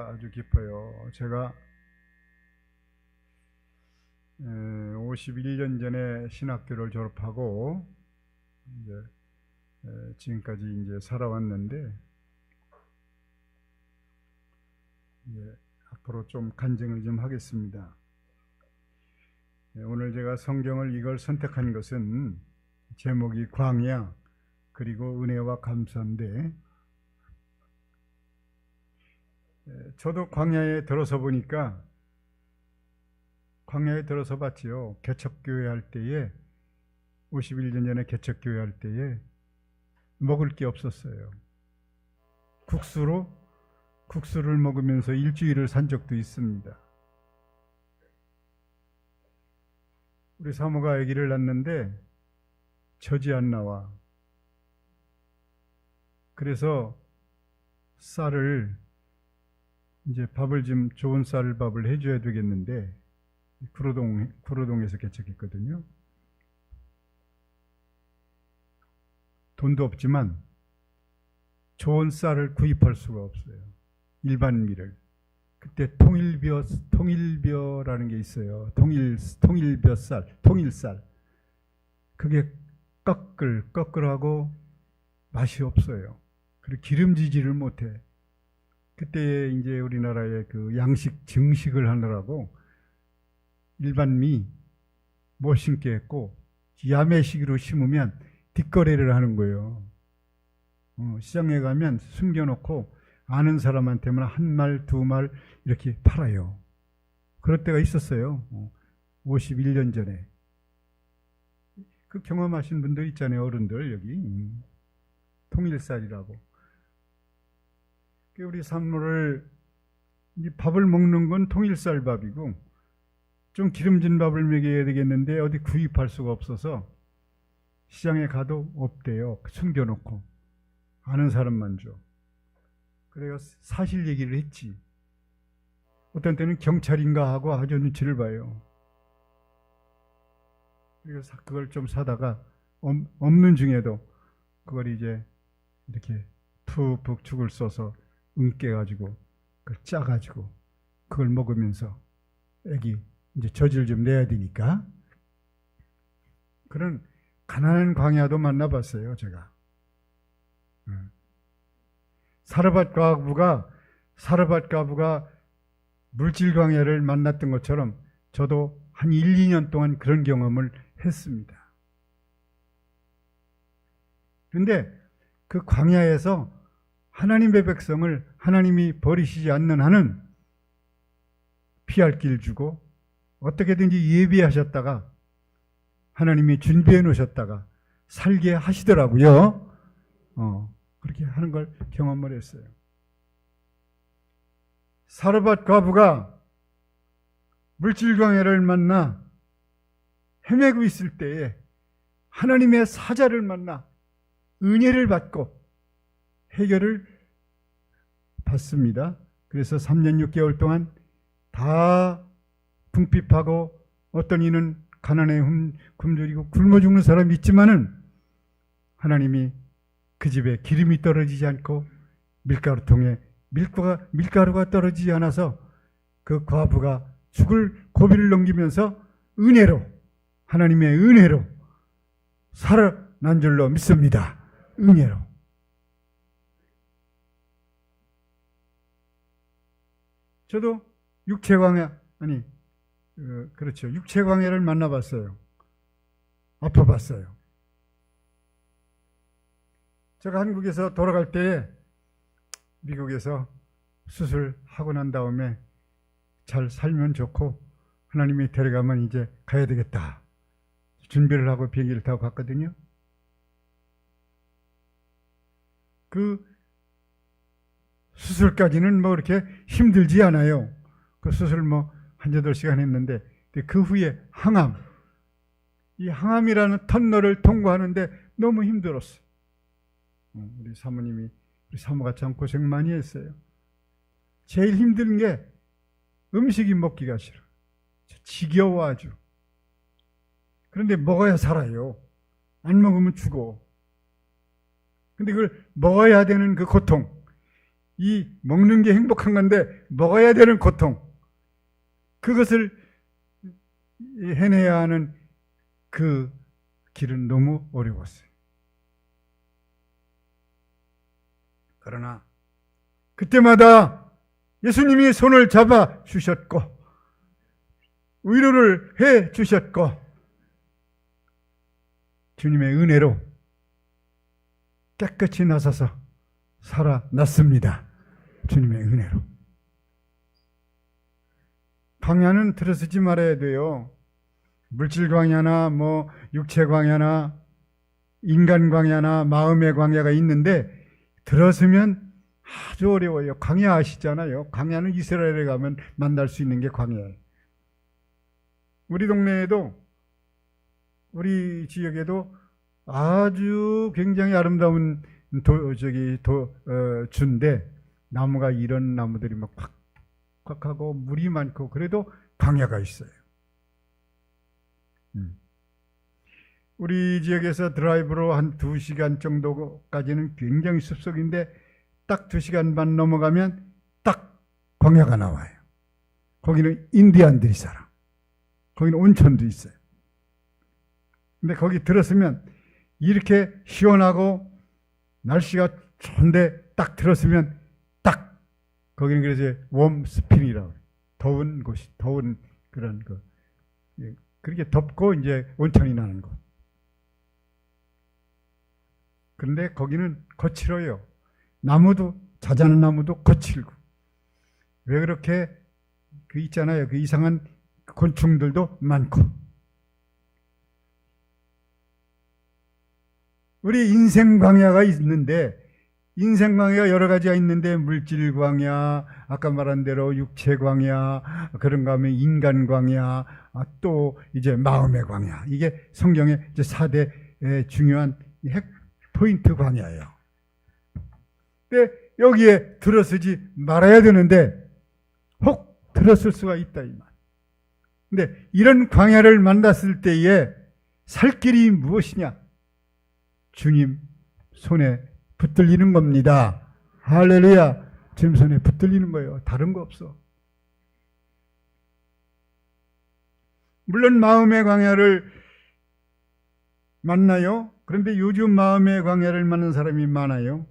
아주 깊어요. 제가 51년 전에 신학교를 졸업하고 이제 지금까지 이제 살아왔는데 앞으로 좀 간증을 좀 하겠습니다. 오늘 제가 성경을 이걸 선택한 것은 제목이 광야 그리고 은혜와 감사인데, 저도 광야에 들어서 보니까, 광야에 들어서 봤지요. 개척교회 할 때에, 51년 전에 개척교회 할 때에 먹을 게 없었어요. 국수를 먹으면서 일주일을 산 적도 있습니다. 우리 사모가 아기를 낳는데 젖이 안 나와. 그래서 쌀을 이제 밥을 좀 좋은 쌀밥을 해줘야 되겠는데, 구로동에서 개척했거든요. 돈도 없지만 좋은 쌀을 구입할 수가 없어요. 일반 밀을. 그때 통일벼라는 게 있어요. 통일벼쌀, 통일쌀. 그게 꺼끌꺼끌하고 맛이 없어요. 그리고 기름지지를 못해. 그때 이제 우리나라의 그 양식 증식을 하느라고 일반 미 못 심게 했고, 야매식으로 심으면 뒷거래를 하는 거예요. 시장에 가면 숨겨놓고 아는 사람한테만 한 말, 두 말 이렇게 팔아요. 그럴 때가 있었어요. 51년 전에. 그 경험하신 분들 있잖아요. 어른들 여기. 통일쌀이라고. 우리 산모를 밥을 먹는 건 통일쌀밥이고, 좀 기름진 밥을 먹여야 되겠는데 어디 구입할 수가 없어서 시장에 가도 없대요. 숨겨놓고 아는 사람만 줘. 그래서 사실 얘기를 했지. 어떤 때는 경찰인가 하고 아주 눈치를 봐요. 그래서 그걸 좀 사다가 없는 중에도 그걸 이제 이렇게 푹푹 죽을 써서 으깨가지고 그걸 짜가지고 그걸 먹으면서 애기 이제 젖을 좀 내야 되니까, 그런 가난한 광야도 만나봤어요. 제가. 사르밧 과부가 물질 광야를 만났던 것처럼 저도 한 1, 2년 동안 그런 경험을 했습니다. 그런데 그 광야에서 하나님의 백성을 하나님이 버리시지 않는 한은 피할 길 주고, 어떻게든지 예비하셨다가 하나님이 준비해 놓으셨다가 살게 하시더라고요. 그렇게 하는 걸 경험을 했어요. 사르밧 과부가 물질 광야를 만나 헤매고 있을 때에 하나님의 사자를 만나 은혜를 받고 해결을 받습니다. 그래서 3년 6개월 동안 다 궁핍하고, 어떤 이는 가난에 굶주리고 굶어 죽는 사람이 있지만은 하나님이 그 집에 기름이 떨어지지 않고 밀가루통에 밀가루가 떨어지지 않아서 그 과부가 죽을 고비를 넘기면서 은혜로, 하나님의 은혜로 살아난 줄로 믿습니다. 은혜로. 저도 육체광야를 만나봤어요. 아파봤어요. 제가 한국에서 돌아갈 때에 미국에서 수술하고 난 다음에 잘 살면 좋고 하나님이 데려가면 이제 가야 되겠다 준비를 하고 비행기를 타고 갔거든요. 그 수술까지는 뭐 그렇게 힘들지 않아요. 그 수술 한두 시간 했는데, 그 후에 이 항암이라는 터널을 통과하는데 너무 힘들었어요. 우리 사모가 참 고생 많이 했어요. 제일 힘든 게 음식이 먹기가 싫어. 지겨워 아주. 그런데 먹어야 살아요. 안 먹으면 죽어. 근데 그걸 먹어야 되는 그 고통, 이 먹는 게 행복한 건데 먹어야 되는 고통, 그것을 해내야 하는 그 길은 너무 어려웠어요. 그러나 그때마다 예수님이 손을 잡아 주셨고 위로를 해 주셨고 주님의 은혜로 깨끗이 나서서 살아났습니다. 주님의 은혜로. 광야는 들어서지 말아야 돼요. 물질 광야나 육체 광야나 인간 광야나 마음의 광야가 있는데 들어서면 아주 어려워요. 광야 아시잖아요. 광야는 이스라엘에 가면 만날 수 있는 게 광야예요. 우리 동네에도 우리 지역에도 아주 굉장히 아름다운 주인데 나무가 이런 나무들이 막 꽉꽉하고 물이 많고 그래도 광야가 있어요. 우리 지역에서 드라이브로 한 2시간 정도까지는 굉장히 숲속인데 딱 2시간 반 넘어가면 딱 광야가 나와요. 거기는 인디안들이 살아. 거기는 온천도 있어요. 근데 거기 들었으면 이렇게 시원하고 날씨가 좋은데 딱 들었으면 딱 거기는 그래서 웜스프링이라고 해요. 더운 곳이, 더운 그런 거. 그렇게 덥고 이제 온천이 나는 곳. 그런데 거기는 거칠어요. 나무도, 자자는 나무도 거칠고. 왜 그렇게 그 있잖아요. 그 이상한 곤충들도 많고. 우리 인생 광야가 있는데, 인생 광야가 여러 가지가 있는데, 물질 광야, 아까 말한 대로 육체 광야, 그런가 하면 인간 광야, 또 이제 마음의 광야. 이게 성경의 이제 4대 중요한 핵 포인트 광야예요. 근데 여기에 들어서지 말아야 되는데, 혹 들었을 수가 있다, 이 말. 근데 이런 광야를 만났을 때에 살 길이 무엇이냐? 주님 손에 붙들리는 겁니다. 할렐루야. 주님 손에 붙들리는 거예요. 다른 거 없어. 물론 마음의 광야를 만나요. 그런데 요즘 마음의 광야를 만난 사람이 많아요.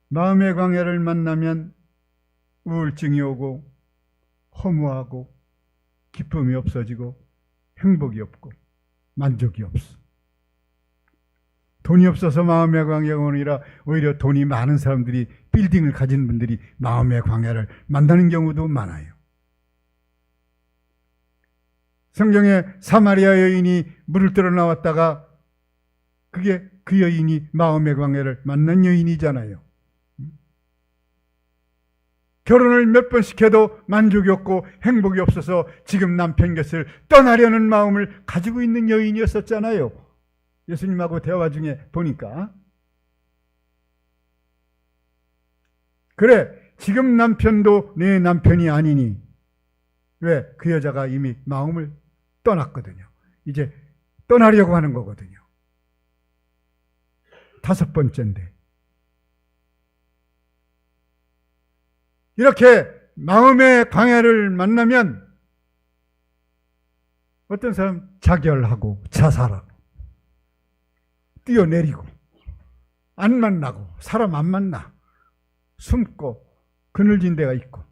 마음의 광야를 만나면 우울증이 오고 허무하고 기쁨이 없어지고 행복이 없고 만족이 없어. 돈이 없어서 마음의 광야가 오니라 오히려 돈이 많은 사람들이, 빌딩을 가진 분들이 마음의 광야를 만나는 경우도 많아요. 성경에 사마리아 여인이 물을 떠러 나왔다가 그게 그 여인이 마음의 광야를 만난 여인이잖아요. 결혼을 몇 번 시켜도 만족이 없고 행복이 없어서 지금 남편 곁을 떠나려는 마음을 가지고 있는 여인이었었잖아요. 예수님하고 대화 중에 보니까. 그래, 지금 남편도 내 남편이 아니니. 왜? 그 여자가 이미 마음을 떠났거든요. 이제 떠나려고 하는 거거든요. 5번째인데. 이렇게 마음의 광야를 만나면 어떤 사람 자결하고 자살하고 뛰어내리고 안 만나고 사람 안 만나 숨고 그늘진 데가 있고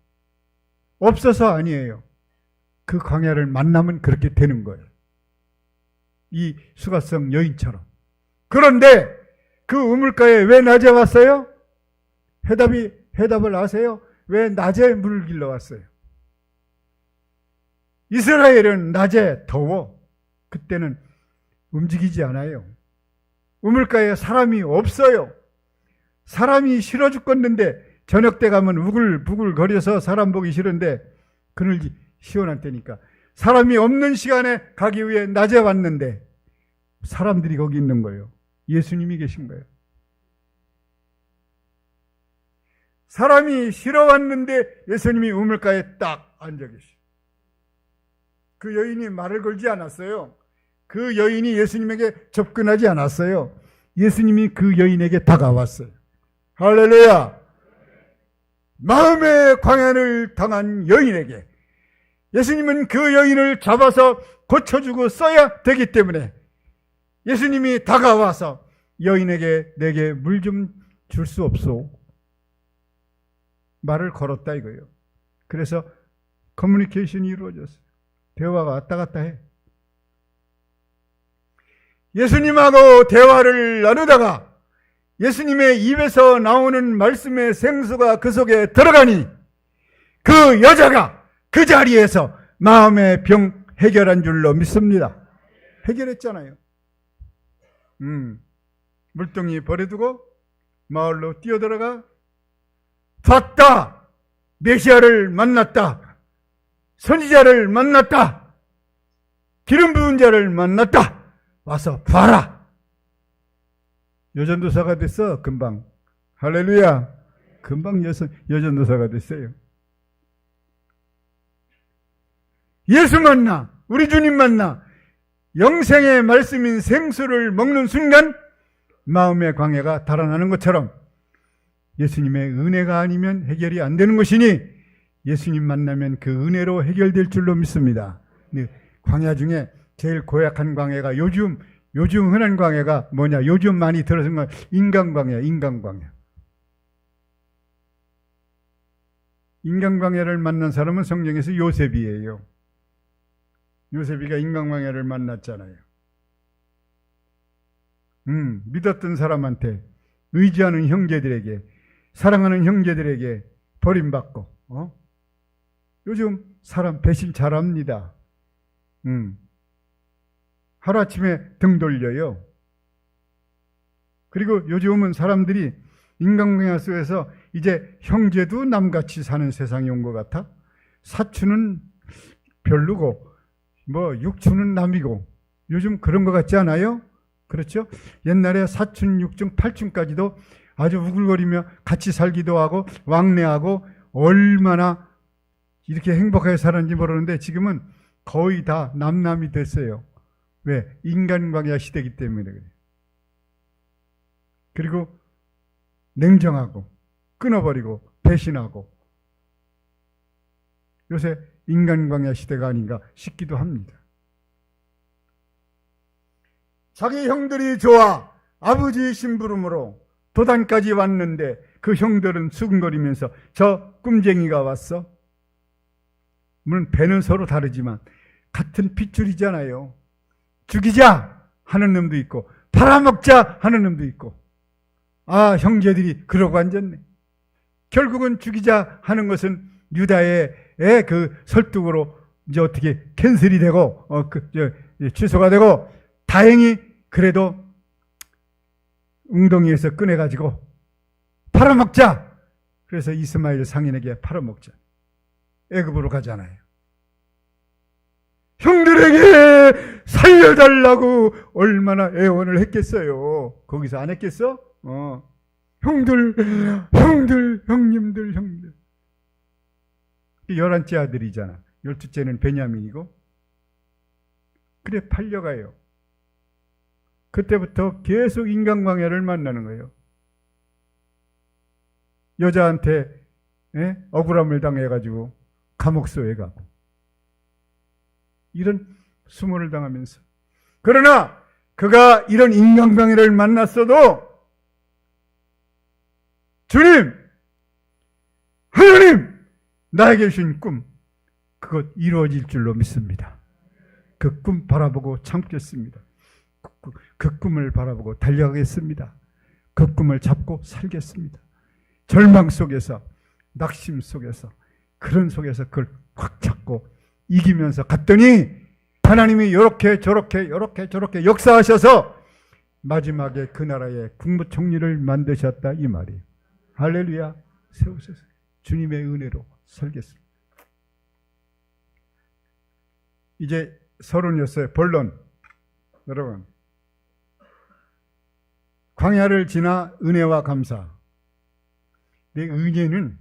없어서 아니에요. 그 광야를 만나면 그렇게 되는 거예요. 이 수가성 여인처럼. 그런데 그 우물가에 왜 낮에 왔어요? 해답을 아세요? 왜 낮에 물을 길러 왔어요? 이스라엘은 낮에 더워. 그때는 움직이지 않아요. 우물가에 사람이 없어요. 사람이 싫어 죽겠는데 저녁 때 가면 우글부글 거려서 사람 보기 싫은데 그늘지 시원한 때니까 사람이 없는 시간에 가기 위해 낮에 왔는데 사람들이 거기 있는 거예요. 예수님이 계신 거예요. 사람이 싫어 왔는데 예수님이 우물가에 딱 앉아 계셔. 그 여인이 말을 걸지 않았어요. 그 여인이 예수님에게 접근하지 않았어요. 예수님이 그 여인에게 다가왔어요. 할렐루야. 마음의 광야를 당한 여인에게 예수님은 그 여인을 잡아서 고쳐주고 써야 되기 때문에 예수님이 다가와서 여인에게 내게 물 좀 줄 수 없소? 말을 걸었다 이거예요. 그래서 커뮤니케이션이 이루어졌어요. 대화가 왔다 갔다 해. 예수님하고 대화를 나누다가 예수님의 입에서 나오는 말씀의 생수가 그 속에 들어가니 그 여자가 그 자리에서 마음의 병 해결한 줄로 믿습니다. 해결했잖아요. 물동이 버려두고 마을로 뛰어들어가 봤다. 메시아를 만났다. 선지자를 만났다. 기름 부은 자를 만났다. 와서 봐라. 여전도사가 됐어. 금방. 할렐루야. 금방 여전도사가 됐어요. 예수 만나, 우리 주님 만나 영생의 말씀인 생수를 먹는 순간 마음의 광야가 달아나는 것처럼 예수님의 은혜가 아니면 해결이 안 되는 것이니 예수님 만나면 그 은혜로 해결될 줄로 믿습니다. 광야 중에 제일 고약한 광야가 요즘 흔한 광야가 뭐냐? 요즘 많이 들어서 건 인간광야, 인간광야. 인간광야를 만난 사람은 성경에서 요셉이에요. 요셉이가 인간광야를 만났잖아요. 믿었던 사람한테, 의지하는 형제들에게, 사랑하는 형제들에게 버림받고, 요즘 사람 배신 잘합니다. 하루아침에 등 돌려요. 그리고 요즘은 사람들이 인간광야 속에서 이제 형제도 남같이 사는 세상이 온 것 같아. 사추는 별로고 뭐 육추는 남이고 요즘 그런 것 같지 않아요? 그렇죠? 옛날에 사춘, 육춘, 팔춘까지도 아주 우글거리며 같이 살기도 하고 왕래하고 얼마나 이렇게 행복하게 살았는지 모르는데 지금은 거의 다 남남이 됐어요. 왜? 인간광야 시대이기 때문에 그래요. 그리고 냉정하고 끊어버리고 배신하고 요새 인간광야 시대가 아닌가 싶기도 합니다. 자기 형들이 좋아 아버지 심부름으로 도단까지 왔는데 그 형들은 수근거리면서 저 꿈쟁이가 왔어? 물론 배는 서로 다르지만 같은 핏줄이잖아요. 죽이자 하는 놈도 있고 팔아먹자 하는 놈도 있고 아 형제들이 그러고 앉았네. 결국은 죽이자 하는 것은 유다의 그 설득으로 이제 어떻게 캔슬이 되고 취소가 되고 다행히 그래도 웅덩이에서 꺼내가지고 팔아먹자. 그래서 이스마엘 상인에게 팔아먹자. 애굽으로 가잖아요. 형들에게 살려달라고 얼마나 애원을 했겠어요. 거기서 안 했겠어? 형님들. 11째 아들이잖아. 12째는 베냐민이고. 그래 팔려가요. 그때부터 계속 인간광야를 만나는 거예요. 여자한테 억울함을 당해가지고 감옥소에 가고 이런 수모를 당하면서 그러나 그가 이런 인간광야를 만났어도 주님, 하나님 나에게 주신 꿈 그것 이루어질 줄로 믿습니다. 그 꿈 바라보고 참겠습니다. 그 꿈을 바라보고 달려가겠습니다. 그 꿈을 잡고 살겠습니다. 절망 속에서 낙심 속에서 그런 속에서 그걸 확 잡고 이기면서 갔더니 하나님이 이렇게 저렇게 역사하셔서 마지막에 그 나라의 국무총리를 만드셨다 이 말이에요. 할렐루야. 세우셔서 주님의 은혜로 살겠습니다. 이제 36 본론. 여러분 광야를 지나 은혜와 감사. 내 은혜는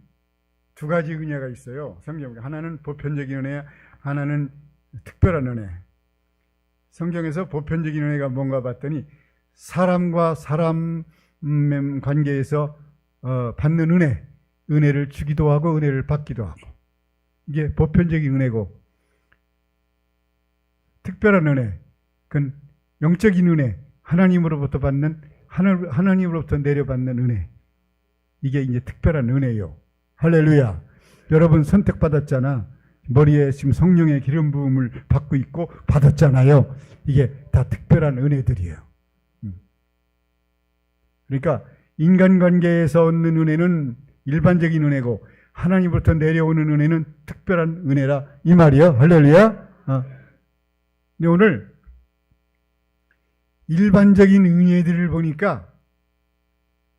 두 가지 은혜가 있어요. 성경에 하나는 보편적인 은혜, 하나는 특별한 은혜. 성경에서 보편적인 은혜가 뭔가 봤더니 사람과 사람 관계에서 받는 은혜, 은혜를 주기도 하고 은혜를 받기도 하고, 이게 보편적인 은혜고, 특별한 은혜, 그건 영적인 은혜, 하나님으로부터 받는, 하나님으로부터 내려받는 은혜, 이게 이제 특별한 은혜요. 할렐루야. 여러분 선택받았잖아. 머리에 지금 성령의 기름 부음을 받고 있고 받았잖아요. 이게 다 특별한 은혜들이에요. 그러니까 인간관계에서 얻는 은혜는 일반적인 은혜고, 하나님으로부터 내려오는 은혜는 특별한 은혜라 이 말이요. 할렐루야. 근데 오늘 일반적인 은혜들을 보니까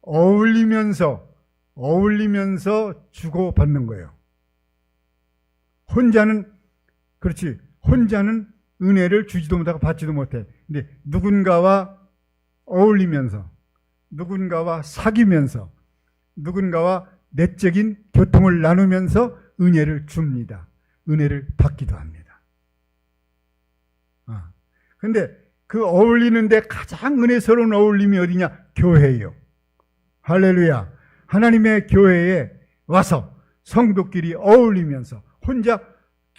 어울리면서 주고받는 거예요. 혼자는, 그렇지, 혼자는 은혜를 주지도 못하고 받지도 못해. 근데 누군가와 어울리면서, 누군가와 사귀면서, 누군가와 내적인 교통을 나누면서 은혜를 줍니다. 은혜를 받기도 합니다. 근데 그 어울리는데 가장 은혜스러운 어울림이 어디냐? 교회예요. 할렐루야. 하나님의 교회에 와서 성도끼리 어울리면서, 혼자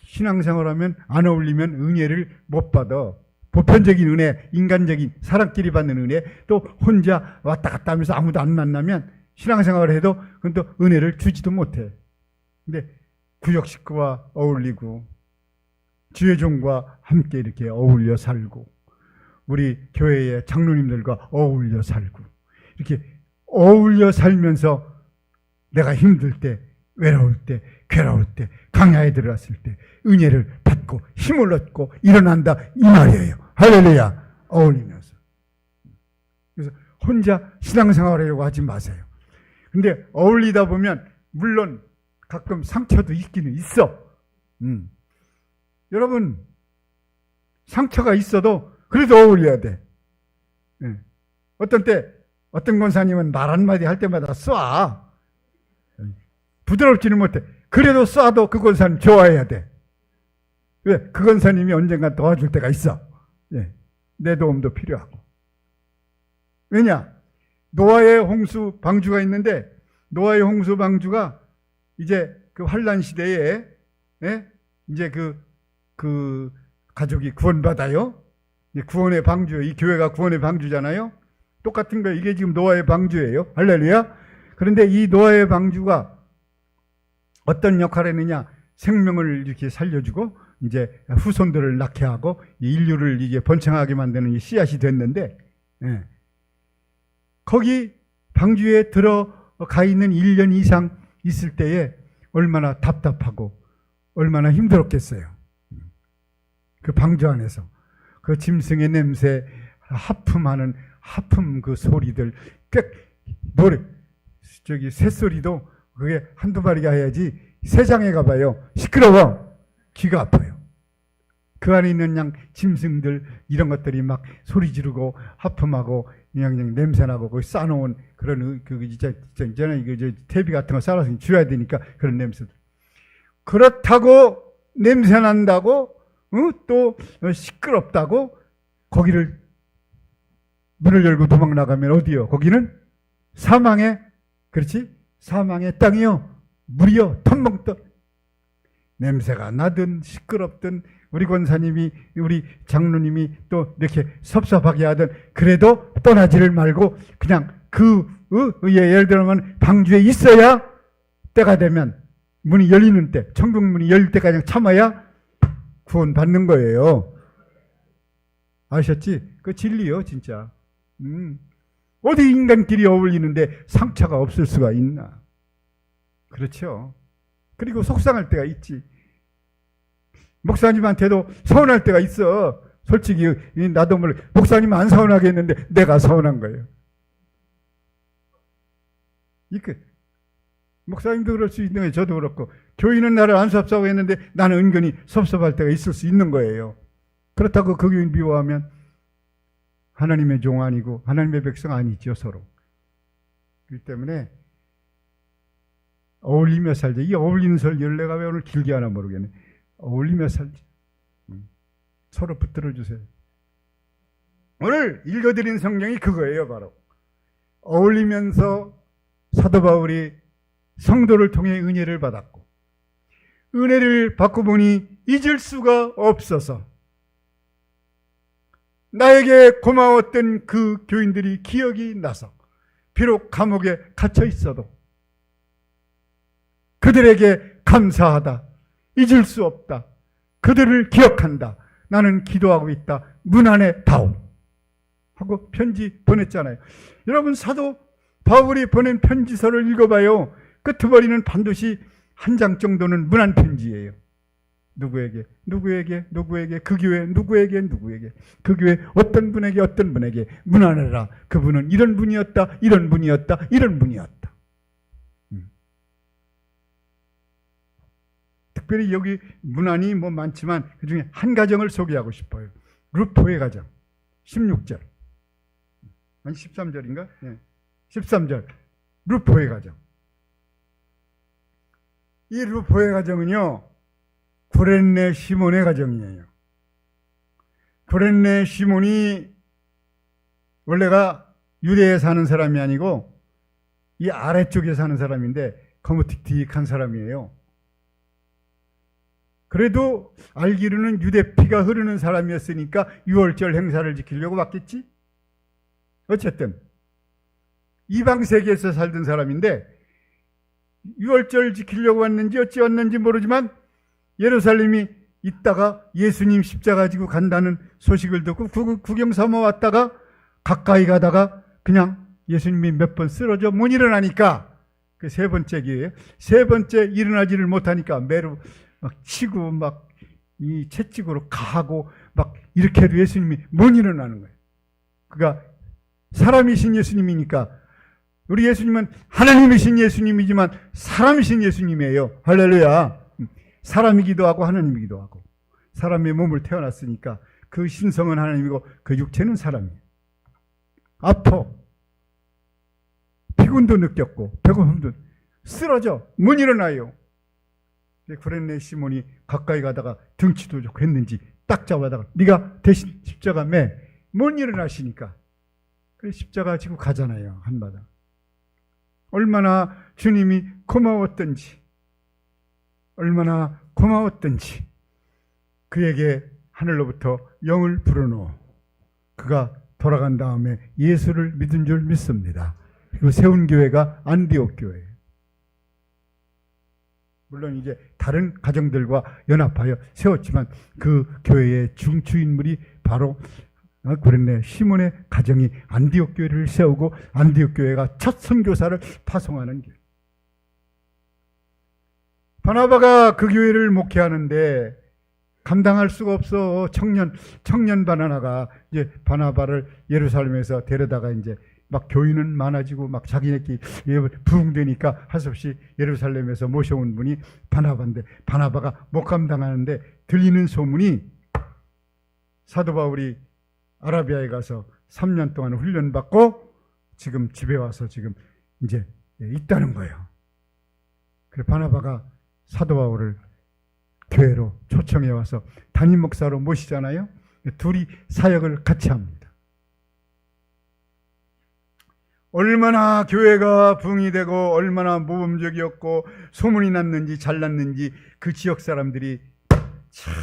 신앙생활하면 안 어울리면 은혜를 못 받아. 보편적인 은혜, 인간적인 사람끼리 받는 은혜, 또 혼자 왔다 갔다 하면서 아무도 안 만나면 신앙생활을 해도 그건 또 은혜를 주지도 못해. 근데 구역 식구와 어울리고 주의 종과 함께 이렇게 어울려 살고, 우리 교회의 장로님들과 어울려 살고, 이렇게 어울려 살면서 내가 힘들 때, 외로울 때, 괴로울 때, 광야에 들어갔을 때 은혜를 받고 힘을 얻고 일어난다 이 말이에요. 할렐루야. 어울리면서. 그래서 혼자 신앙생활을 하려고 하지 마세요. 근데 어울리다 보면 물론 가끔 상처도 있기는 있어. 여러분, 상처가 있어도 그래도 어울려야 돼. 어떤 때 어떤 권사님은 말 한마디 할 때마다 쏴. 부드럽지는 못해. 그래도 쏴도 그 권사님 좋아해야 돼. 왜? 그 권사님이 언젠가 도와줄 때가 있어. 내 도움도 필요하고. 왜냐? 노아의 홍수 방주가 있는데, 노아의 홍수 방주가 이제 그 환란 시대에 이제 그 가족이 구원받아요. 구원의 방주예요. 이 교회가 구원의 방주잖아요. 똑같은 거예요. 이게 지금 노아의 방주예요. 할렐루야. 그런데 이 노아의 방주가 어떤 역할을 했느냐? 생명을 이렇게 살려주고 이제 후손들을 낳게 하고 인류를 이제 번창하게 만드는 이 씨앗이 됐는데, 거기 방주에 들어가 있는 1년 이상 있을 때에 얼마나 답답하고 얼마나 힘들었겠어요. 그 방주 안에서 그 짐승의 냄새, 하품하는 하품 그 소리들, 노래, 새소리도 그게 한두 마리가 해야지 세장에 가봐요. 시끄러워. 귀가 아파요. 그 안에 있는 그냥 짐승들, 이런 것들이 막 소리 지르고 하품하고 그냥 냄새나고 거기 싸놓은 그런 있잖아요. 이거 퇴비 같은 거 싸서 줄여야 되니까 그런 냄새들. 그렇다고 냄새 난다고 또 시끄럽다고 거기를 문을 열고 도망 나가면 어디요? 거기는 사망의, 그렇지? 사망의 땅이요. 물이요. 텀벙떡. 냄새가 나든 시끄럽든 우리 권사님이, 우리 장로님이 또 이렇게 섭섭하게 하든 그래도 떠나지를 말고 그냥 예를 들면 방주에 있어야 때가 되면, 문이 열리는 때, 천국 문이 열릴 때까지 참아야 구원 받는 거예요. 아셨지? 그 진리요, 진짜. 어디 인간끼리 어울리는데 상처가 없을 수가 있나? 그렇죠. 그리고 속상할 때가 있지. 목사님한테도 서운할 때가 있어. 솔직히 나도 목사님 안 서운하게 했는데 내가 서운한 거예요. 목사님도 그럴 수 있는 거예요. 저도 그렇고. 교인은 나를 안 섭섭하고 했는데 나는 은근히 섭섭할 때가 있을 수 있는 거예요. 그렇다고 그 교인 미워하면 하나님의 종 아니고 하나님의 백성 아니죠, 서로. 그렇기 때문에 어울리며 살자. 이 어울리는 설 내가 왜 오늘 길게 하나 모르겠네. 어울리며 살자. 서로 붙들어 주세요. 오늘 읽어드린 성경이 그거예요, 바로. 어울리면서 사도 바울이 성도를 통해 은혜를 받았고, 은혜를 받고 보니 잊을 수가 없어서 나에게 고마웠던 그 교인들이 기억이 나서 비록 감옥에 갇혀 있어도 그들에게 감사하다, 잊을 수 없다, 그들을 기억한다, 나는 기도하고 있다, 문 안에 다오 하고 편지 보냈잖아요. 여러분, 사도 바울이 보낸 편지서를 읽어봐요. 끄트머리는 반드시 한 장 정도는 문안 편지예요. 누구에게, 누구에게, 누구에게, 그 교회 누구에게, 누구에게, 그 교회 어떤 분에게, 어떤 분에게 문안해라. 그분은 이런 분이었다, 이런 분이었다, 이런 분이었다. 특별히 여기 문안이 뭐 많지만 그 중에 한 가정을 소개하고 싶어요. 루포의 가정. 16절. 아니 13절인가? 네. 13절. 루포의 가정. 이 루포의 가정은요, 구레네 시몬의 가정이에요. 구레네 시몬이 원래가 유대에 사는 사람이 아니고 이 아래쪽에 사는 사람인데 거무틱틱한 사람이에요. 그래도 알기로는 유대 피가 흐르는 사람이었으니까 유월절 행사를 지키려고 왔겠지? 어쨌든 이방 세계에서 살던 사람인데 유월절 지키려고 왔는지 어찌 왔는지 모르지만 예루살렘이 있다가 예수님 십자가 지고 간다는 소식을 듣고 구경 삼아 왔다가 가까이 가다가 그냥 예수님이 몇 번 쓰러져 못 일어나니까 그 세 번째 기회에 세 번째 일어나지를 못하니까 매로 막 치고 막 이 채찍으로 가하고 막 이렇게 해도 예수님이 못 일어나는 거예요. 그가 사람이신 예수님이니까, 우리 예수님은 하나님이신 예수님이지만 사람이신 예수님이에요. 할렐루야. 사람이기도 하고 하나님이기도 하고, 사람의 몸을 태어났으니까 그 신성은 하나님이고 그 육체는 사람이에요. 아파, 피곤도 느꼈고 배고픔도, 쓰러져 못 일어나요. 구레네 시몬이 가까이 가다가 등치도 좋고 했는지 딱 잡아다가 네가 대신 십자가 매, 못 일어나시니까 그래 십자가 지고 가잖아요. 한마당. 얼마나 주님이 고마웠던지, 얼마나 고마웠던지 그에게 하늘로부터 영을 불어넣어 그가 돌아간 다음에 예수를 믿은 줄 믿습니다. 그리고 세운 교회가 안디옥 교회예요. 물론 이제 다른 가정들과 연합하여 세웠지만 그 교회의 중추인물이 바로 구레네 시몬의 가정이 안디옥 교회를 세우고 안디옥 교회가 첫 선교사를 파송하는 교회. 바나바가 그 교회를 목회하는데 감당할 수가 없어. 청년 바나나가 이제 바나바를 예루살렘에서 데려다가 이제 막 교인은 많아지고 막 자기네끼리 부흥되니까 할 수 없이 예루살렘에서 모셔온 분이 바나바인데 바나바가 못 감당하는데 들리는 소문이 사도 바울이 아라비아에 가서 3년 동안 훈련받고 지금 집에 와서 지금 이제 있다는 거예요. 그래 바나바가 사도 바울을 교회로 초청해 와서 담임 목사로 모시잖아요. 둘이 사역을 같이 합니다. 얼마나 교회가 부흥이 되고 얼마나 모범적이었고 소문이 났는지 잘났는지 그 지역 사람들이 참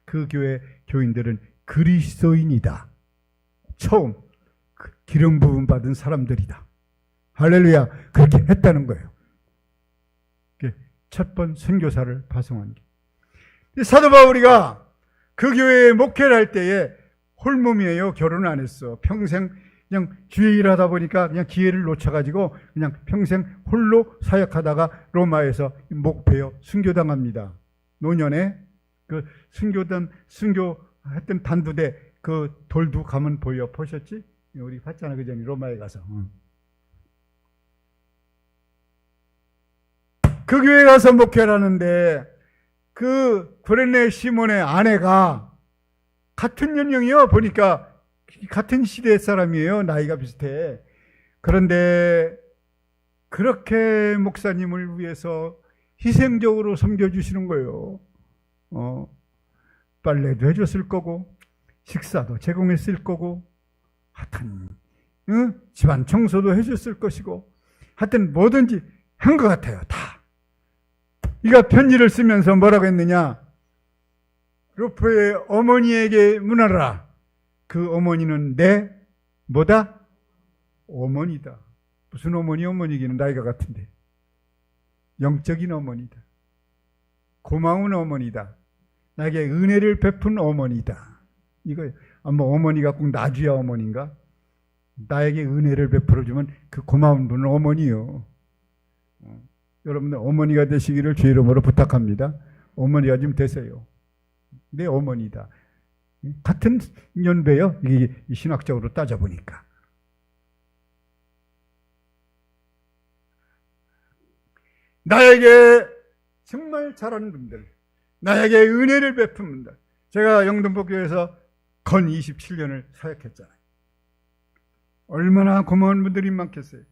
그 교회 교인들은 그리스도인이다. 처음 기름 부음 받은 사람들이다. 할렐루야. 그렇게 했다는 거예요. 첫 번 선교사를 파송한 게. 사도 바울이가 그 교회에 목회를 할 때에 홀몸이에요. 결혼을 안 했어. 평생 그냥 주의 일하다 보니까 그냥 기회를 놓쳐가지고 그냥 평생 홀로 사역하다가 로마에서 목배여 순교당합니다. 노년에 그 순교했던 단두대 그 돌도 가면 보셨지? 우리 봤잖아 그 전에 로마에 가서. 그 교회 가서 목회를 하는데 그 구레네 시몬의 아내가 같은 연령이요. 보니까 같은 시대 사람이에요. 나이가 비슷해. 그런데 그렇게 목사님을 위해서 희생적으로 섬겨주시는 거예요. 빨래도 해줬을 거고 식사도 제공했을 거고 하여튼 집안 청소도 해줬을 것이고 하여튼 뭐든지 한 것 같아요. 다. 이가 편지를 쓰면서 뭐라고 했느냐? 루포의 어머니에게 문하라. 그 어머니는 내 뭐다? 어머니다. 무슨 어머니기는 나이가 같은데. 영적인 어머니다. 고마운 어머니다. 나에게 은혜를 베푼 어머니다. 이거 뭐 어머니가 꼭 나주야 어머니인가? 나에게 은혜를 베풀어주면 그 고마운 분은 어머니요. 여러분들 어머니가 되시기를 주의 이름으로 부탁합니다. 어머니가 좀 되세요. 내 어머니다. 같은 연배요. 이게 신학적으로 따져보니까. 나에게 정말 잘하는 분들, 나에게 은혜를 베푼 분들. 제가 영등포교회에서 건 27년을 사역했잖아요. 얼마나 고마운 분들이 많겠어요.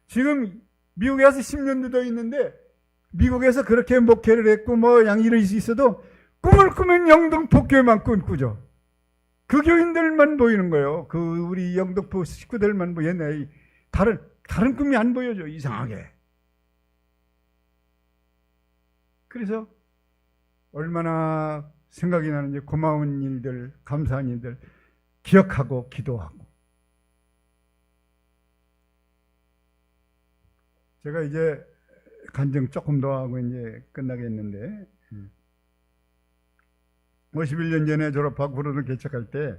지금 미국에 와서 10년도 더 있는데 미국에서 그렇게 목회를 했고 뭐 양일이 있어도 꿈을 꾸면 영등포교회만 꿈꾸죠. 그 교인들만 보이는 거예요. 그 우리 영등포 식구들만 보이네. 다른 꿈이 안 보여져. 이상하게. 그래서 얼마나 생각이 나는지 고마운 일들, 감사한 일들 기억하고 기도하고. 제가 이제 간증 조금 더 하고 이제 끝나겠는데 51년 전에 졸업하고 후로를 개척할 때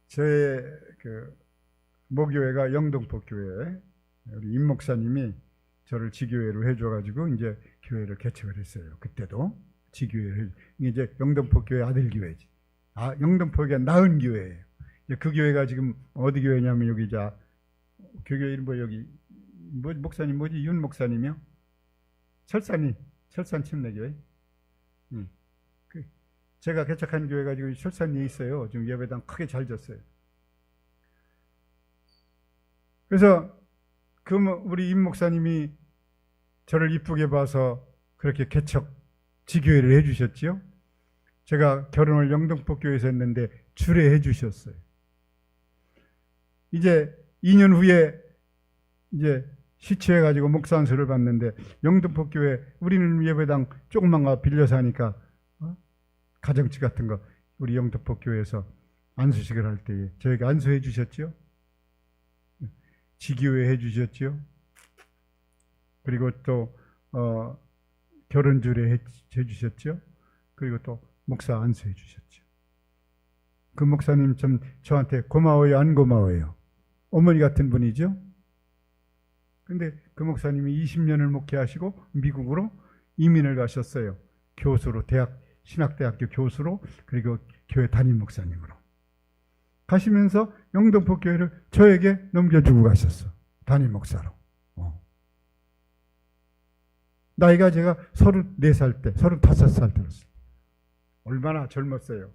저의 그 모교회가 영등포교회 우리 임 목사님이 저를 지교회로 해줘가지고 이제 교회를 개척을 했어요. 그때도 지교회를 이제 영등포교회 아들교회지. 영등포교회 나은 교회예요. 그 교회가 지금 어디 교회냐면 여기 교회 이름 여기 목사님 뭐지? 윤 목사님이요? 철산 침례교회. 제가 개척한 교회가 지금 철산리에 있어요. 지금 예배당 크게 잘 졌어요. 그래서 우리 임 목사님이 저를 이쁘게 봐서 그렇게 개척 지교회를 해주셨지요. 제가 결혼을 영등포교회에서 했는데 주례해 주셨어요. 이제 2년 후에 이제 시취해가지고 목사 안수를 받는데 영등포교회 우리는 예배당 조금만 가 빌려서 하니까 가정치 같은 거 우리 영등포교회에서 안수식을 할 때에 저에게 안수해 주셨죠. 지교회 해 주셨죠. 그리고 또 결혼 주례 해 주셨죠. 그리고 또 목사 안수해 주셨죠. 그 목사님 좀 저한테 고마워요, 안 고마워요? 어머니 같은 분이죠. 근데 그 목사님이 20년을 목회하시고 미국으로 이민을 가셨어요. 교수로 신학대학교 교수로 그리고 교회 담임 목사님으로 가시면서 영등포교회를 저에게 넘겨주고 가셨어. 담임 목사로. 나이가 제가 34살 때, 35살 때였어요. 얼마나 젊었어요.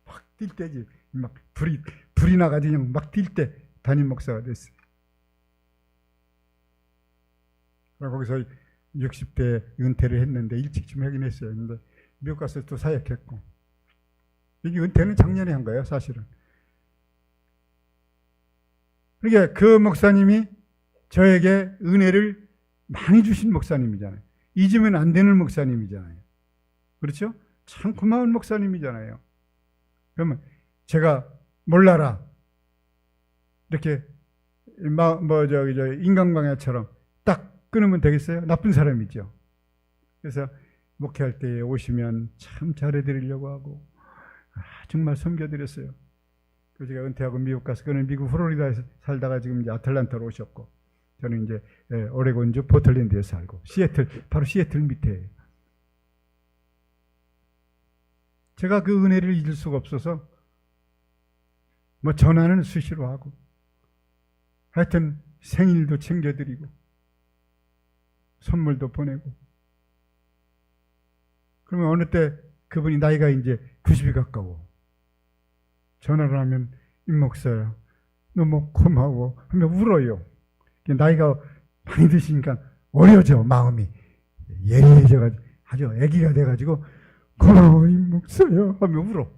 막 뛸 때지. 막 불이 나가지고 그냥 막 뛸 때 담임 목사가 됐어요. 거기서 60대 은퇴를 했는데 일찍 좀 하긴 했어요. 근데 미국 가서 또 사역했고. 이게 은퇴는 작년에 한 거예요, 사실은. 그러니까 그 목사님이 저에게 은혜를 많이 주신 목사님이잖아요. 잊으면 안 되는 목사님이잖아요. 그렇죠? 참 고마운 목사님이잖아요. 그러면 제가 몰라라. 이렇게 인간광야처럼 딱 끊으면 되겠어요? 나쁜 사람이죠. 그래서 목회할 때 오시면 참 잘해드리려고 하고 정말 섬겨드렸어요. 그래서 제가 은퇴하고 미국 가서 그는 미국 플로리다에서 살다가 지금 이제 아틀란타로 오셨고 저는 이제 오레곤주 포틀랜드에 살고 바로 시애틀 밑에예요. 제가 그 은혜를 잊을 수가 없어서 뭐 전화는 수시로 하고 하여튼 생일도 챙겨드리고 선물도 보내고 그러면 어느 때 그분이 나이가 이제 90이 가까워 전화를 하면 임 목사야 너무 고마워 하면 울어요. 나이가 많이 드시니까 어려져 마음이 예리해져가지고 아주 애기가 돼가지고 고마워 임 목사야 하면 울어.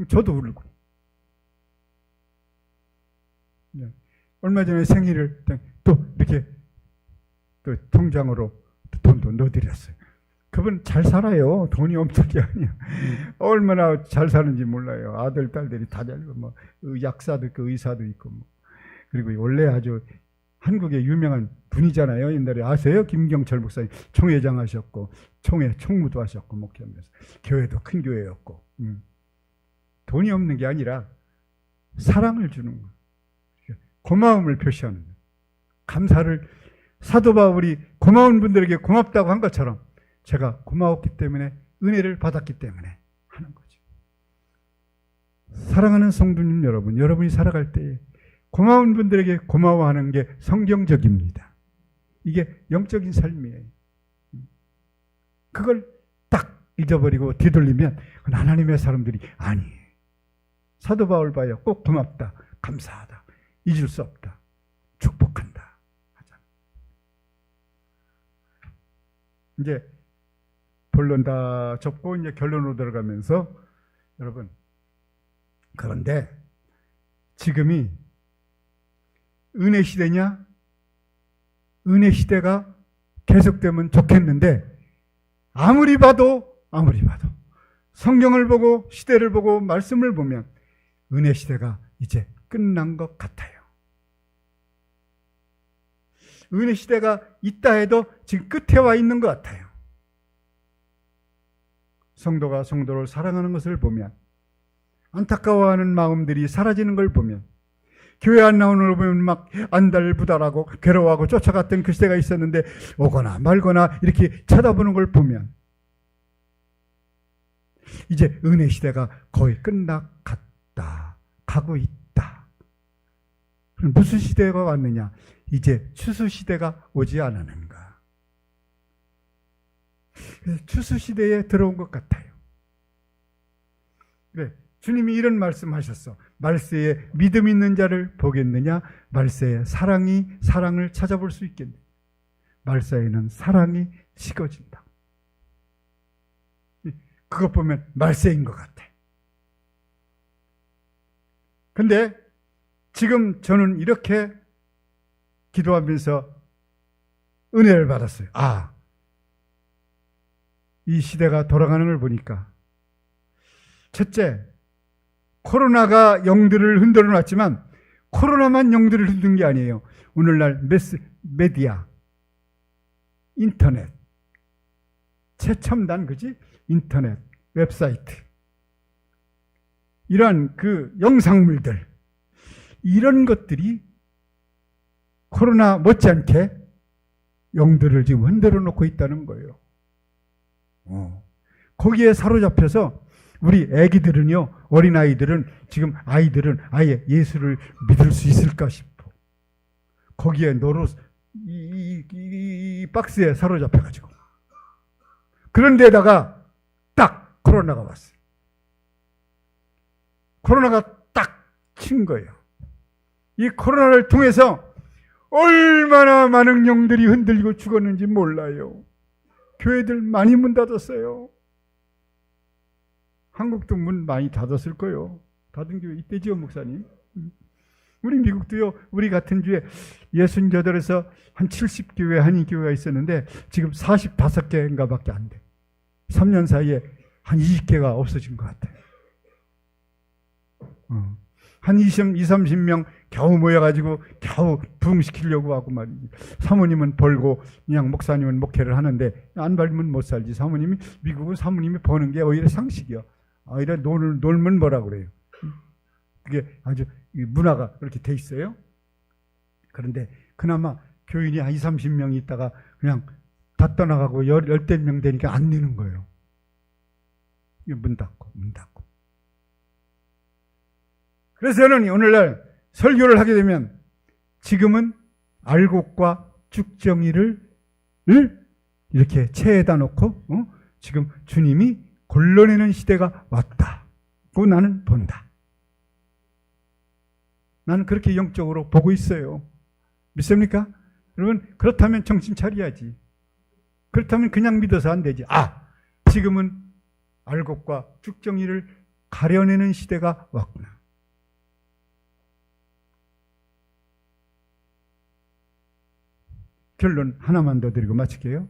저도 울고 얼마 전에 생일을 또 이렇게 또 통장으로 돈도 넣어드렸어요. 그분 잘 살아요. 돈이 없을 게 아니에요. 얼마나 잘 사는지 몰라요. 아들, 딸들이 다 잘고, 뭐, 약사도 있고, 의사도 있고, 뭐. 그리고 원래 아주 한국의 유명한 분이잖아요. 옛날에 아세요? 김경철 목사님. 총회장 하셨고, 총무도 하셨고, 목회하면서. 교회도 큰 교회였고. 돈이 없는 게 아니라 사랑을 주는 거예요. 고마움을 표시하는 거예요. 감사를, 사도 바울이 고마운 분들에게 고맙다고 한 것처럼 제가 고마웠기 때문에, 은혜를 받았기 때문에 하는 거죠. 사랑하는 성도님 여러분, 여러분이 살아갈 때에 고마운 분들에게 고마워하는 게 성경적입니다. 이게 영적인 삶이에요. 그걸 딱 잊어버리고 뒤돌리면 하나님의 사람들이 아니에요. 사도 바울 봐요. 꼭 고맙다, 감사하다, 잊을 수 없다, 축복한다 하잖아요. 이제 본론 다 접고 이제 결론으로 들어가면서, 여러분, 그런데 지금이 은혜 시대냐? 은혜 시대가 계속되면 좋겠는데, 아무리 봐도 성경을 보고 시대를 보고 말씀을 보면 은혜 시대가 이제 끝난 것 같아요. 은혜 시대가 있다 해도 지금 끝에 와 있는 것 같아요. 성도가 성도를 사랑하는 것을 보면, 안타까워하는 마음들이 사라지는 걸 보면, 교회 안 나오는 걸 보면 막 안달부달하고 괴로워하고 쫓아갔던 그 시대가 있었는데, 오거나 말거나 이렇게 쳐다보는 걸 보면 이제 은혜 시대가 거의 끝나갔다, 가고 있다. 그럼 무슨 시대가 왔느냐? 이제 추수 시대가 오지 않았는가? 추수 시대에 들어온 것 같아요. 그래, 주님이 이런 말씀하셨어. 말세에 믿음 있는 자를 보겠느냐? 말세에 사랑을 찾아볼 수 있겠느냐? 말세에는 사랑이 식어진다. 그것 보면 말세인 것 같아. 근데 지금 저는 이렇게 기도하면서 은혜를 받았어요. 이 시대가 돌아가는 걸 보니까, 첫째, 코로나가 영들을 흔들어 놨지만 코로나만 영들을 흔든 게 아니에요. 오늘날 메디아, 인터넷, 최첨단, 그지? 인터넷, 웹사이트, 이러한 그 영상물들, 이런 것들이 코로나 못지않게 영들을 지금 흔들어 놓고 있다는 거예요. 거기에 사로잡혀서 우리 애기들은요, 어린아이들은, 지금 아이들은 아예 예수를 믿을 수 있을까 싶어. 거기에 이 박스에 사로잡혀가지고. 그런데다가 딱 코로나가 왔어요. 코로나가 딱 친 거예요. 이 코로나를 통해서 얼마나 많은 영들이 흔들리고 죽었는지 몰라요. 교회들 많이 문 닫았어요. 한국도 문 많이 닫았을 거예요. 닫은 교회 있대지요, 목사님? 우리 미국도요, 우리 같은 주에 68에서 한 70교회 한인교회가 있었는데 지금 45개인가 밖에 안 돼. 3년 사이에 한 20개가 없어진 것 같아요. 한 30명 겨우 모여가지고 겨우 부흥시키려고 하고 말이지. 사모님은 벌고 그냥 목사님은 목회를 하는데 안 벌면 못 살지. 사모님이, 미국은 사모님이 버는 게 오히려 상식이야. 오히려 놀면 뭐라고 그래요. 그게 아주 문화가 그렇게 돼 있어요. 그런데 그나마 교인이 한 30명이 있다가 그냥 다 떠나가고 열댓 명 되니까 안 내는 거예요. 문 닫고. 그래서 저는 오늘날 설교를 하게 되면 지금은 알곡과 쭉정이를 이렇게 체에다 놓고 지금 주님이 골라내는 시대가 왔다고 나는 본다. 나는 그렇게 영적으로 보고 있어요. 믿습니까? 여러분, 그렇다면 정신 차려야지. 그렇다면 그냥 믿어서 안 되지. 지금은 알곡과 쭉정이를 가려내는 시대가 왔구나. 결론 하나만 더 드리고 마칠게요.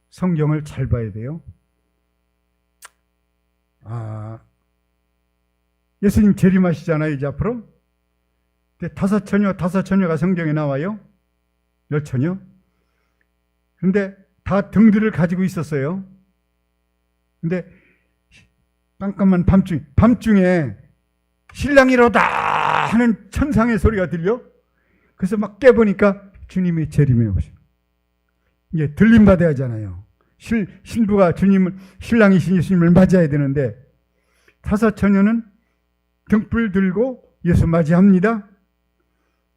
성경을 잘 봐야 돼요. 예수님 재림하시잖아요, 이제 앞으로. 다섯 처녀가 성경에 나와요. 열 처녀. 그런데 다 등들을 가지고 있었어요. 근데 깜깜한 밤중에 신랑이로다 하는 천상의 소리가 들려. 그래서 막 깨보니까 주님이 재림해 오십니다. 이제 들림 받아야 하잖아요. 신부가 신랑이신 예수님을 맞이해야 되는데, 다섯 처녀는 등불 들고 예수 맞이합니다.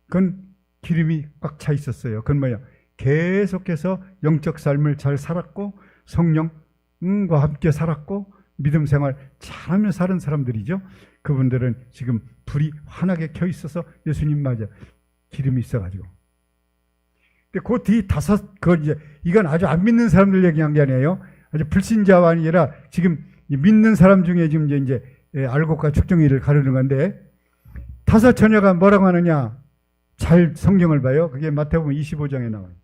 그건 기름이 꽉 차 있었어요. 그건 뭐야? 계속해서 영적 삶을 잘 살았고 성령과 함께 살았고 믿음 생활 잘하며 사는 사람들이죠. 그분들은 지금 불이 환하게 켜 있어서 예수님 맞아 기름이 있어가지고. 근데 그 뒤 이건 아주 안 믿는 사람들 얘기한 게 아니에요. 아주 불신자가 아니라 지금 믿는 사람 중에 지금 이제 알곡과 축정이를 가르는 건데, 다섯 처녀가 뭐라고 하느냐? 잘 성경을 봐요. 그게 마태복음 25장에 나와요.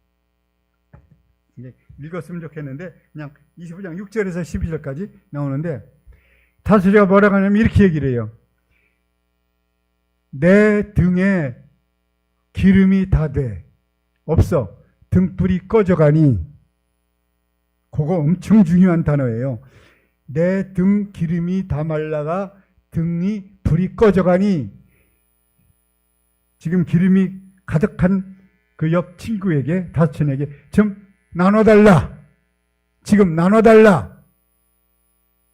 읽었으면 좋겠는데 그냥 25장 6절에서 12절까지 나오는데, 다섯 처녀가 뭐라고 하냐면 이렇게 얘기를 해요. 내 등에 기름이 다 돼. 없어. 등불이 꺼져가니. 그거 엄청 중요한 단어예요. 내 등 기름이 다 말라가 등이 불이 꺼져가니. 지금 기름이 가득한 그 옆 친구에게, 다섯 처녀에게 좀 나눠달라. 지금 나눠달라.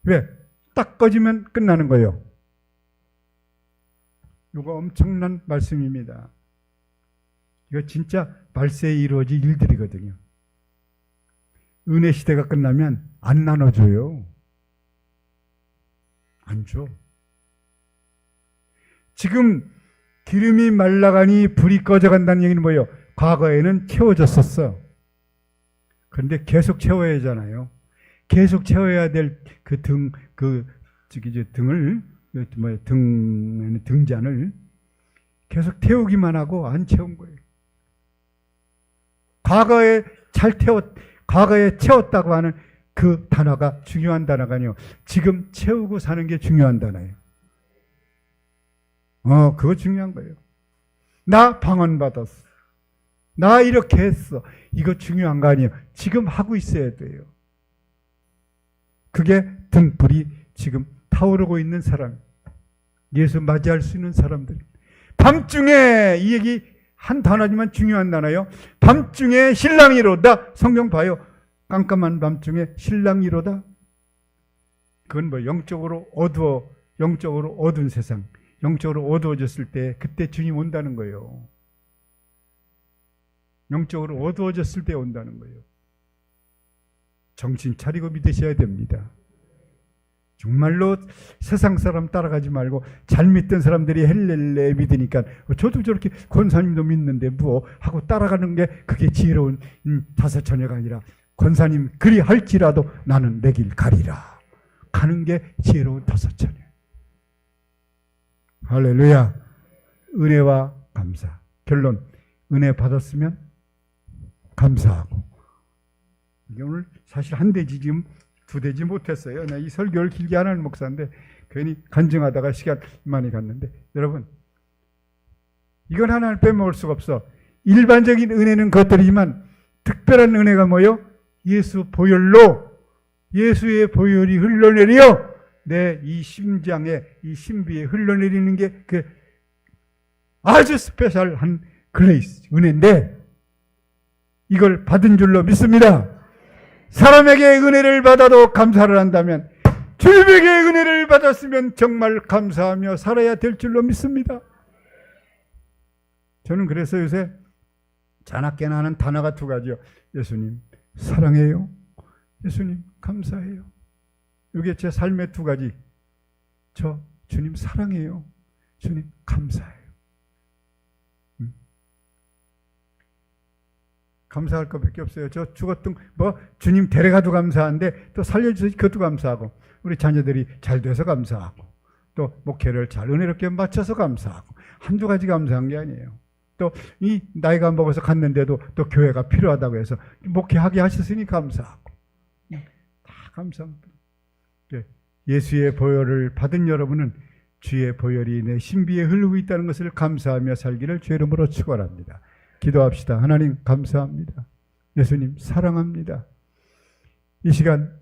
왜? 딱 꺼지면 끝나는 거예요. 이거 엄청난 말씀입니다. 이거 진짜 말세에 이루어질 일들이거든요. 은혜 시대가 끝나면 안 나눠줘요. 안 줘. 지금 기름이 말라가니 불이 꺼져간다는 얘기는 뭐예요? 과거에는 채워졌었어. 그런데 계속 채워야 하잖아요. 계속 채워야 될 등잔을 계속 태우기만 하고 안 채운 거예요. 과거에 채웠다고 하는 그 단어가 중요한 단어가 아니에요. 지금 채우고 사는 게 중요한 단어예요. 그거 중요한 거예요. 나 방언받았어. 나 이렇게 했어. 이거 중요한 거 아니에요. 지금 하고 있어야 돼요. 그게 등불이 지금 타오르고 있는 사람, 예수 맞이할 수 있는 사람들. 밤중에, 이 얘기 한 단어지만 중요한 단어예요. 밤중에 신랑이로다. 성경 봐요. 깜깜한 밤중에 신랑이로다. 그건 뭐 영적으로 어두운 세상, 영적으로 어두워졌을 때 그때 주님 온다는 거예요. 영적으로 어두워졌을 때 온다는 거예요. 정신 차리고 믿으셔야 됩니다. 정말로 세상 사람 따라가지 말고 잘 믿던 사람들이 헬렐레 믿으니까 저도 저렇게 권사님도 믿는데 뭐 하고 따라가는 게 그게 지혜로운 다섯 처녀가 아니라, 권사님 그리 할지라도 나는 내 길 가리라 가는 게 지혜로운 다섯 처녀. 할렐루야. 은혜와 감사. 결론, 은혜 받았으면 감사하고. 이게 오늘 사실 한 대지 지금 두 대지 못했어요. 이 설교를 길게 안 하는 목사인데 괜히 간증하다가 시간 많이 갔는데, 여러분 이건 하나를 빼먹을 수가 없어. 일반적인 은혜는 그것들이지만 특별한 은혜가 뭐예요? 예수 보혈로, 예수의 보혈이 흘러내려 내 이 심장에, 이 신비에 흘러내리는 게 그 아주 스페셜한 그레이스, 은혜인데 이걸 받은 줄로 믿습니다. 사람에게 은혜를 받아도 감사를 한다면 주님에게 은혜를 받았으면 정말 감사하며 살아야 될 줄로 믿습니다. 저는 그래서 요새 자나깨나 하는 단어가 두 가지요. 예수님 사랑해요. 예수님 감사해요. 이게 제 삶의 두 가지. 저 주님 사랑해요. 주님 감사해요. 감사할 것밖에 없어요. 저 죽었던 주님 데려가도 감사한데 또 살려주셔서 그것도 감사하고, 우리 자녀들이 잘 돼서 감사하고, 또 목회를 잘 은혜롭게 마쳐서 감사하고, 한두 가지 감사한 게 아니에요. 또 이 나이가 먹어서 갔는데도 또 교회가 필요하다고 해서 목회하게 하셨으니 감사하고 다 감사합니다. 예수의 보혈을 받은 여러분은 주의 보혈이 내 신비에 흐르고 있다는 것을 감사하며 살기를 주의 이름으로 축원합니다. 기도합시다. 하나님 감사합니다. 예수님 사랑합니다. 이 시간